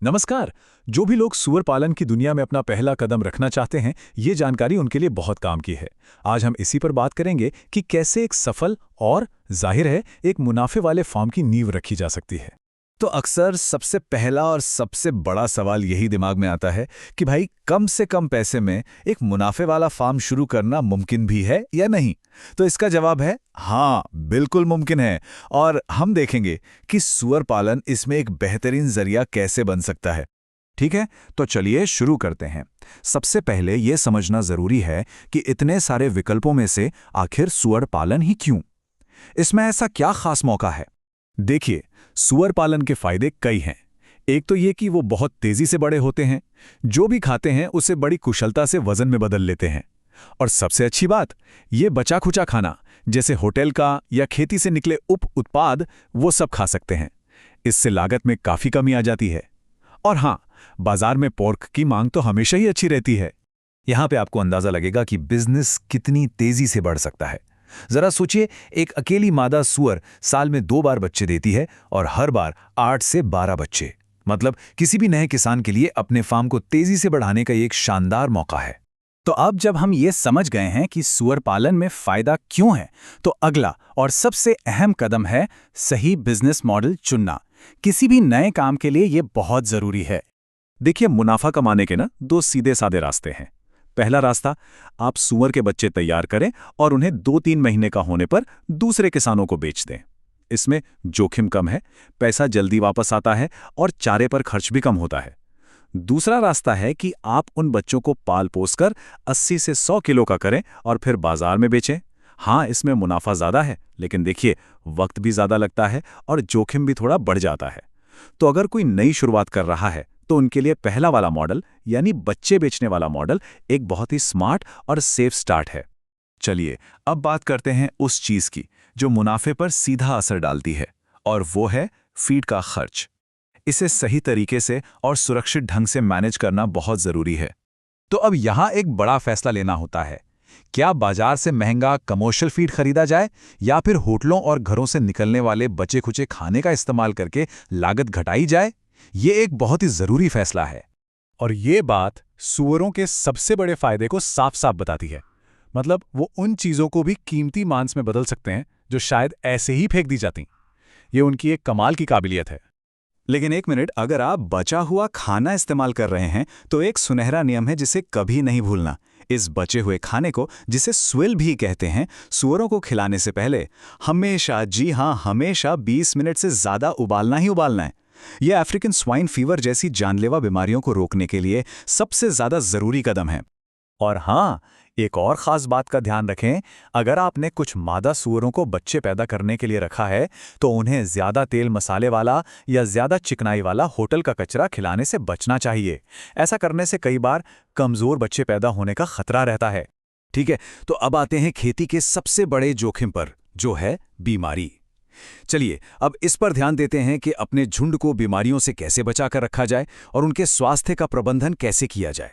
नमस्कार। जो भी लोग सूअर पालन की दुनिया में अपना पहला कदम रखना चाहते हैं, ये जानकारी उनके लिए बहुत काम की है। आज हम इसी पर बात करेंगे कि कैसे एक सफल और जाहिर है एक मुनाफे वाले फार्म की नींव रखी जा सकती है। तो अक्सर सबसे पहला और सबसे बड़ा सवाल यही दिमाग में आता है कि भाई कम से कम पैसे में एक मुनाफे वाला फार्म शुरू करना मुमकिन भी है या नहीं। तो इसका जवाब है हाँ, बिल्कुल मुमकिन है। और हम देखेंगे कि सूअर पालन इसमें एक बेहतरीन जरिया कैसे बन सकता है। ठीक है, तो चलिए शुरू करते हैं। सबसे पहले यह समझना जरूरी है कि इतने सारे विकल्पों में से आखिर सूअर पालन ही क्यों? इसमें ऐसा क्या खास मौका है? देखिए, सूअर पालन के फायदे कई हैं। एक तो ये कि वो बहुत तेजी से बड़े होते हैं, जो भी खाते हैं उसे बड़ी कुशलता से वजन में बदल लेते हैं। और सबसे अच्छी बात, ये बचा खुचा खाना जैसे होटल का या खेती से निकले उप उत्पाद वो सब खा सकते हैं। इससे लागत में काफी कमी आ जाती है। और हाँ, बाजार में पोर्क की मांग तो हमेशा ही अच्छी रहती है। यहां पे आपको अंदाजा लगेगा कि बिजनेस कितनी तेजी से बढ़ सकता है। जरा सोचिए, एक अकेली मादा सूअर साल में 2 बार बच्चे देती है और हर बार 8 से 12 बच्चे। मतलब किसी भी नए किसान के लिए अपने फार्म को तेजी से बढ़ाने का एक शानदार मौका है। तो अब जब हम ये समझ गए हैं कि सूअर पालन में फायदा क्यों है, तो अगला और सबसे अहम कदम है सही बिजनेस मॉडल चुनना। किसी भी नए काम के लिए ये बहुत जरूरी है। देखिए, मुनाफा कमाने के 2 सीधे साधे रास्ते हैं। पहला रास्ता, आप सूअर के बच्चे तैयार करें और उन्हें 2-3 महीने का होने पर दूसरे किसानों को बेच दें। इसमें जोखिम कम है, पैसा जल्दी वापस आता है और चारे पर खर्च भी कम होता है। दूसरा रास्ता है कि आप उन बच्चों को पाल पोस कर 80 से 100 किलो का करें और फिर बाजार में बेचें। हाँ, इसमें मुनाफा ज्यादा है, लेकिन देखिए, वक्त भी ज्यादा लगता है और जोखिम भी थोड़ा बढ़ जाता है। तो अगर कोई नई शुरुआत कर रहा है तो उनके लिए पहला वाला मॉडल यानी बच्चे बेचने वाला मॉडल एक बहुत ही स्मार्ट और सेफ स्टार्ट है। चलिए अब बात करते हैं उस चीज की जो मुनाफे पर सीधा असर डालती है, और वो है फीड का खर्च। इसे सही तरीके से और सुरक्षित ढंग से मैनेज करना बहुत जरूरी है। तो अब यहां एक बड़ा फैसला लेना होता है। क्या बाजार से महंगा कमर्शियल फीड खरीदा जाए या फिर होटलों और घरों से निकलने वाले बचे खुचे खाने का इस्तेमाल करके लागत घटाई जाए? ये एक बहुत ही जरूरी फैसला है। और ये बात सूअरों के सबसे बड़े फायदे को साफ साफ बताती है। मतलब वो उन चीजों को भी कीमती मांस में बदल सकते हैं जो शायद ऐसे ही फेंक दी जाती। ये उनकी एक कमाल की काबिलियत है। लेकिन एक मिनट, अगर आप बचा हुआ खाना इस्तेमाल कर रहे हैं तो एक सुनहरा नियम है जिसे कभी नहीं भूलना। इस बचे हुए खाने को, जिसे स्विल भी कहते हैं, सूअरों को खिलाने से पहले हमेशा, जी हां, हमेशा 20 मिनट से ज्यादा उबालना ही उबालना है। यह अफ्रीकन स्वाइन फीवर जैसी जानलेवा बीमारियों को रोकने के लिए सबसे ज्यादा जरूरी कदम है। और हाँ, एक और खास बात का ध्यान रखें, अगर आपने कुछ मादा सूअरों को बच्चे पैदा करने के लिए रखा है तो उन्हें ज्यादा तेल मसाले वाला या ज्यादा चिकनाई वाला होटल का कचरा खिलाने से बचना चाहिए। ऐसा करने से कई बार कमजोर बच्चे पैदा होने का खतरा रहता है। ठीक है, तो अब आते हैं खेती के सबसे बड़े जोखिम पर, जो है बीमारी। चलिए अब इस पर ध्यान देते हैं कि अपने झुंड को बीमारियों से कैसे बचाकर रखा जाए और उनके स्वास्थ्य का प्रबंधन कैसे किया जाए।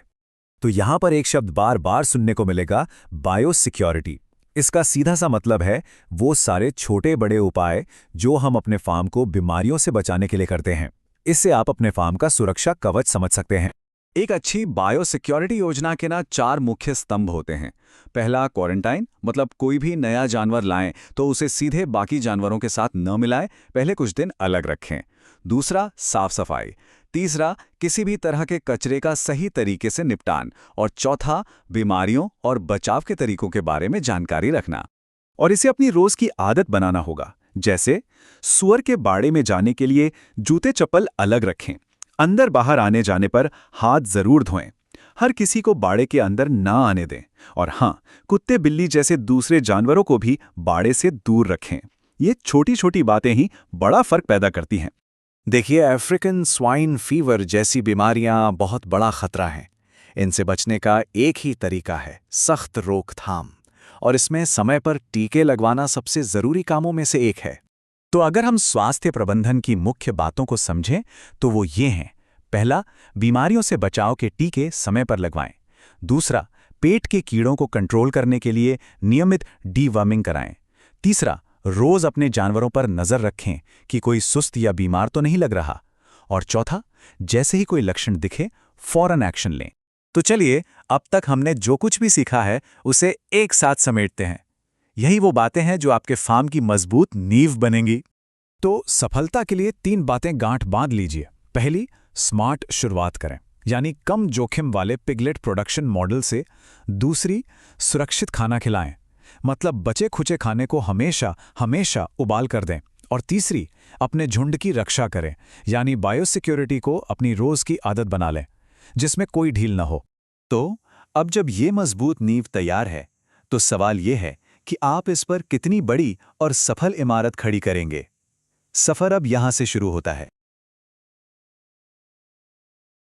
तो यहां पर एक शब्द बार बार सुनने को मिलेगा, बायोसिक्योरिटी। इसका सीधा सा मतलब है वो सारे छोटे बड़े उपाय जो हम अपने फार्म को बीमारियों से बचाने के लिए करते हैं। इससे आप अपने फार्म का सुरक्षा कवच समझ सकते हैं। एक अच्छी बायोसिक्योरिटी योजना के 4 मुख्य स्तंभ होते हैं। पहला, क्वारंटाइन, मतलब कोई भी नया जानवर लाएं तो उसे सीधे बाकी जानवरों के साथ न मिलाएं, पहले कुछ दिन अलग रखें। दूसरा, साफ सफाई। तीसरा, किसी भी तरह के कचरे का सही तरीके से निपटान। और चौथा, बीमारियों और बचाव के तरीकों के बारे में जानकारी रखना। और इसे अपनी रोज की आदत बनाना होगा। जैसे सूअर के बाड़े में जाने के लिए जूते चप्पल अलग रखें, अंदर बाहर आने जाने पर हाथ जरूर धोएं, हर किसी को बाड़े के अंदर ना आने दें, और हाँ, कुत्ते बिल्ली जैसे दूसरे जानवरों को भी बाड़े से दूर रखें। ये छोटी छोटी बातें ही बड़ा फर्क पैदा करती हैं। देखिए, अफ्रीकन स्वाइन फीवर जैसी बीमारियां बहुत बड़ा खतरा हैं। इनसे बचने का एक ही तरीका है, सख्त रोकथाम। और इसमें समय पर टीके लगवाना सबसे जरूरी कामों में से एक है। तो अगर हम स्वास्थ्य प्रबंधन की मुख्य बातों को समझें तो वो ये हैं। पहला, बीमारियों से बचाव के टीके समय पर लगवाएं। दूसरा, पेट के कीड़ों को कंट्रोल करने के लिए नियमित डीवर्मिंग कराएं। तीसरा, रोज अपने जानवरों पर नजर रखें कि कोई सुस्त या बीमार तो नहीं लग रहा। और चौथा, जैसे ही कोई लक्षण दिखे फौरन एक्शन लें। तो चलिए, अब तक हमने जो कुछ भी सीखा है उसे एक साथ समेटते हैं। यही वो बातें हैं जो आपके फार्म की मजबूत नींव बनेंगी। तो सफलता के लिए 3 बातें गांठ बांध लीजिए। पहली, स्मार्ट शुरुआत करें, यानी कम जोखिम वाले पिगलेट प्रोडक्शन मॉडल से। दूसरी, सुरक्षित खाना खिलाएं, मतलब बचे खुचे खाने को हमेशा हमेशा उबाल कर दें। और तीसरी, अपने झुंड की रक्षा करें, यानी बायोसिक्योरिटी को अपनी रोज की आदत बना लें, जिसमें कोई ढील न हो। तो अब जब ये मजबूत नींव तैयार है, तो सवाल ये है कि आप इस पर कितनी बड़ी और सफल इमारत खड़ी करेंगे। सफर अब यहां से शुरू होता है।